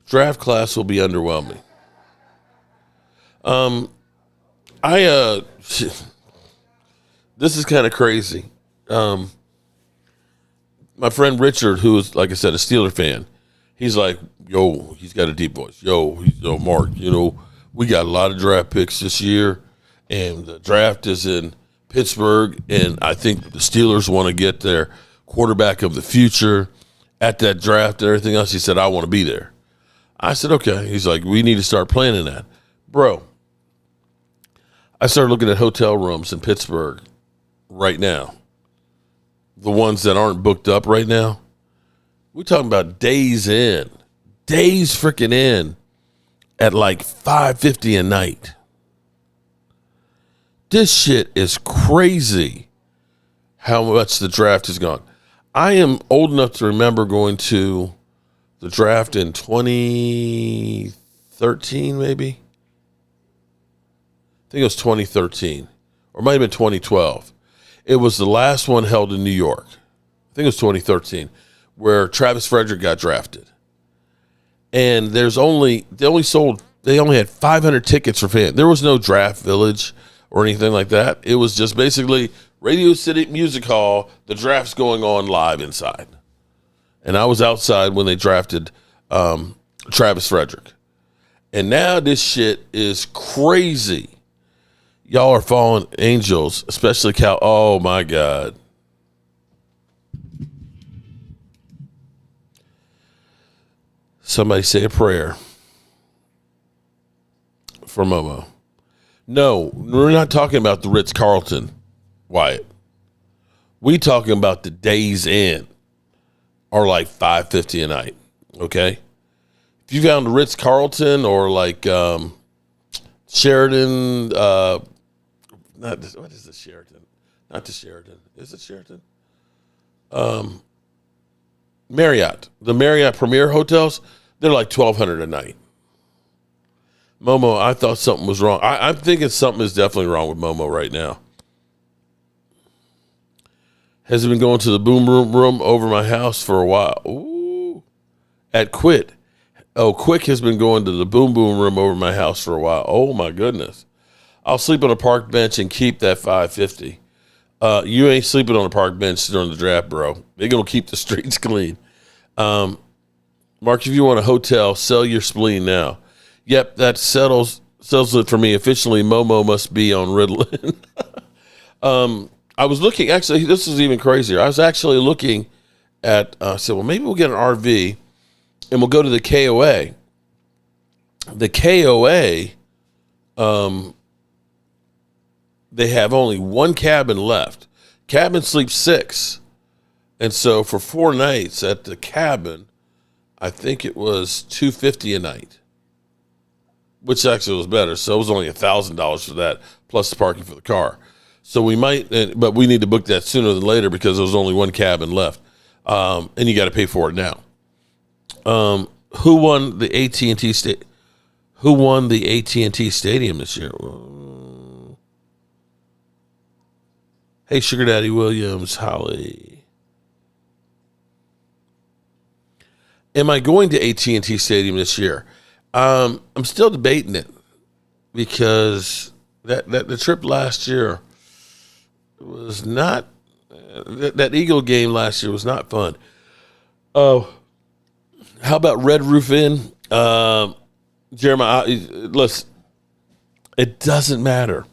Draft class will be underwhelming. This is kind of crazy. My friend Richard, who is, like I said, a Steeler fan, he's like, yo, he's got a deep voice. Yo, Mark, we got a lot of draft picks this year, and the draft is in Pittsburgh, and I think the Steelers want to get their quarterback of the future at that draft and everything else. He said, I want to be there. I said, okay. He's like, we need to start planning that. Bro, I started looking at hotel rooms in Pittsburgh right now. The ones that aren't booked up right now. We're talking about days freaking in at like $550 a night. This shit is crazy how much the draft has gone. I am old enough to remember going to the draft in 2013, maybe. I think it was 2013, or it might have been 2012. It was the last one held in New York. I think it was 2013, where Travis Frederick got drafted. And they only had 500 tickets for fans. There was no draft village or anything like that. It was just basically Radio City Music Hall. The draft's going on live inside. And I was outside when they drafted Travis Frederick. And now this shit is crazy. Y'all are fallen angels, especially Cal. Oh, my God. Somebody say a prayer for Momo. No, we're not talking about the Ritz-Carlton, Wyatt. We talking about the Days Inn are like $550 a night, okay? If you found the Ritz-Carlton or like Sheraton, what is the Sheraton? Not the Sheraton. Is it Sheraton? Marriott. The Marriott Premier hotels, they're like $1,200 a night. Momo, I thought something was wrong. I'm thinking something is definitely wrong with Momo right now. Has he been going to the boom room over my house for a while? Ooh. At Quit. Oh, Quick has been going to the boom room over my house for a while. Oh, my goodness. I'll sleep on a park bench and keep that $550. You ain't sleeping on a park bench during the draft, bro. They're going to keep the streets clean. Mark, if you want a hotel, sell your spleen now. Yep, that settles it for me. Officially, Momo must be on Ritalin. I was looking, actually, this is even crazier. I was actually looking at, I said, well, maybe we'll get an RV and we'll go to the KOA. The KOA, they have only one cabin left. Cabin sleeps 6. And so for 4 nights at the cabin, I think it was $250 a night, which actually was better. So it was only $1,000 for that, plus the parking for the car. So we might, but we need to book that sooner than later because there's only one cabin left, and you got to pay for it now. Who won the AT&T Who won the AT&T Stadium this year? Hey, Sugar Daddy Williams, Holly. Am I going to AT&T Stadium this year? I'm still debating it because the trip last year was not that Eagle game last year was not fun. Oh, how about Red Roof Inn? Jeremiah, listen, it doesn't matter.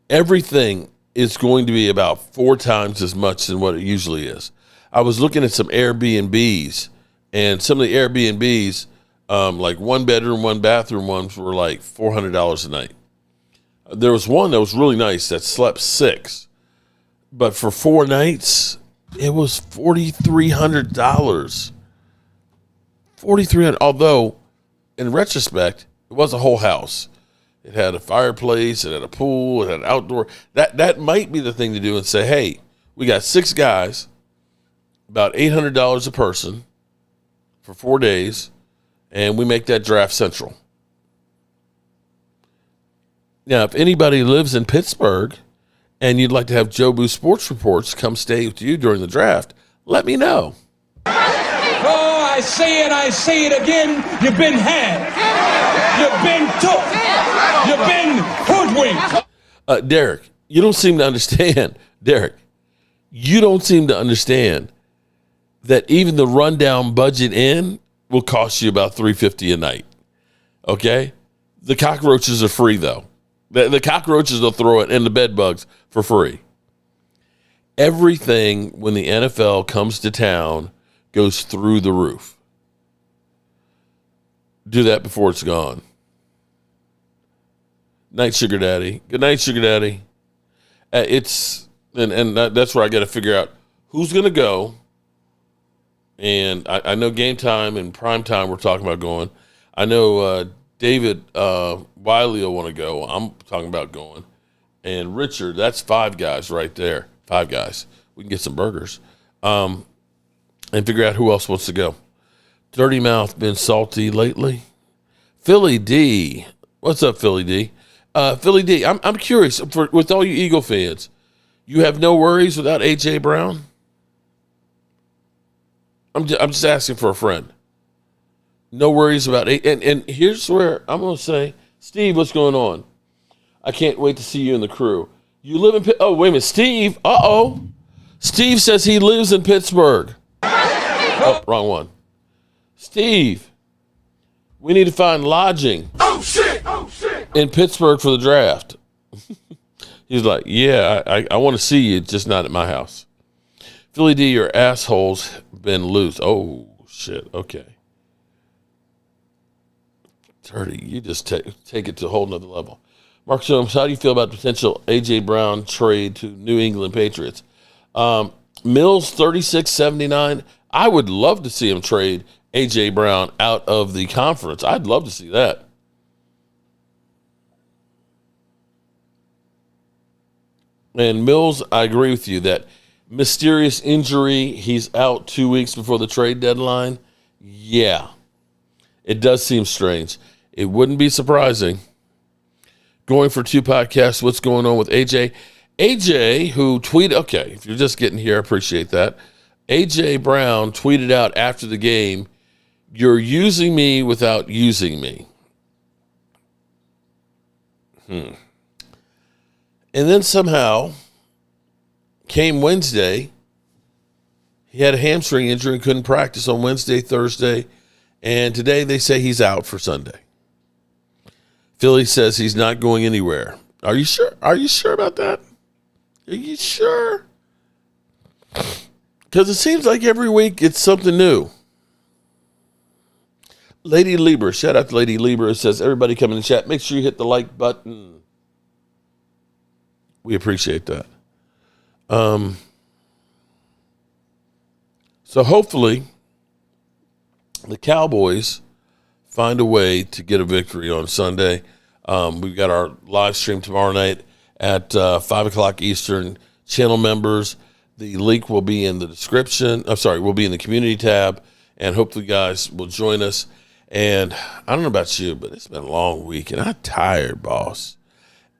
Everything is going to be about 4 times as much than what it usually is. I was looking at some Airbnbs, and some of the Airbnbs, like 1 bedroom, 1 bathroom ones were like $400 a night. There was one that was really nice that slept 6, but for 4 nights, it was $4,300. $4,300. Although, in retrospect, it was a whole house. It had a fireplace, it had a pool, it had outdoor. That might be the thing to do and say, hey, we got 6 guys, about $800 a person for 4 days, and we make that draft central. Now, if anybody lives in Pittsburgh and you'd like to have Jobu Sports Reports come stay with you during the draft, let me know. Oh, I say it again. You've been had. You've been took. You've been hoodwinked. Derek, you don't seem to understand. Derek, you don't seem to understand that even the rundown budget inn will cost you about $350 a night. Okay? The cockroaches are free, though. The cockroaches will throw it, and the bed bugs for free. Everything when the NFL comes to town goes through the roof. Do that before it's gone. Night, Sugar Daddy. Good night, Sugar Daddy. That's where I got to figure out who's going to go. And I know Game Time and Prime Time we're talking about going. I know David Wiley will want to go. I'm talking about going. And Richard, that's 5 guys right there. 5 guys. We can get some burgers. And figure out who else wants to go. Dirty Mouth been salty lately. Philly D. What's up, Philly D? Philly D, I'm curious, with all you Eagle fans, you have no worries without A.J. Brown? I'm just asking for a friend. No worries about it. And here's where I'm going to say, Steve, what's going on? I can't wait to see you and the crew. You live in oh, wait a minute, Steve. Uh-oh. Steve says he lives in Pittsburgh. Oh, wrong one. Steve, we need to find lodging. Oh, shit. In Pittsburgh for the draft. He's like, yeah, I want to see you, just not at my house. Philly D, your asshole's been loose. Oh, shit. Okay. Dirty, you just take it to a whole nother level. Mark Jones, how do you feel about the potential A.J. Brown trade to New England Patriots? Mills, 36.79. I would love to see him trade A.J. Brown out of the conference. I'd love to see that. And Mills, I agree with you that mysterious injury, he's out 2 weeks before the trade deadline. Yeah, it does seem strange. It wouldn't be surprising. Going for 2 podcasts, what's going on with AJ? AJ, who tweeted, okay, if you're just getting here, I appreciate that. AJ Brown tweeted out after the game, "You're using me without using me." And then somehow, came Wednesday, he had a hamstring injury and couldn't practice on Wednesday, Thursday, and today they say he's out for Sunday. Philly says he's not going anywhere. Are you sure? Are you sure about that? Are you sure? Because it seems like every week it's something new. Lady Lieber, shout out to Lady Lieber. It says, everybody come in the chat. Make sure you hit the like button. We appreciate that. So hopefully the Cowboys find a way to get a victory on Sunday. We've got our live stream tomorrow night at 5 o'clock Eastern. Channel members, the link will be in the description. Will be in the community tab. And hopefully guys will join us. And I don't know about you, but it's been a long week. And I'm tired, boss.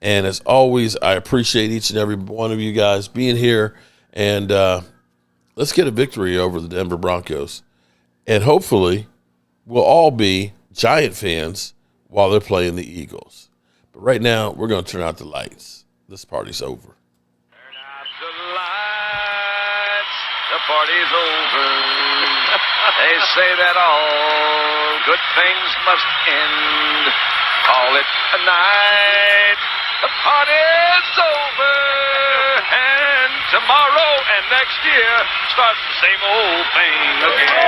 And as always, I appreciate each and every one of you guys being here. And let's get a victory over the Denver Broncos. And hopefully we'll all be Giant fans while they're playing the Eagles. But right now, we're going to turn out the lights. This party's over. Turn out the lights. The party's over. They say that all good things must end. Call it a night. The party's over. And tomorrow and next year starts the same old thing again.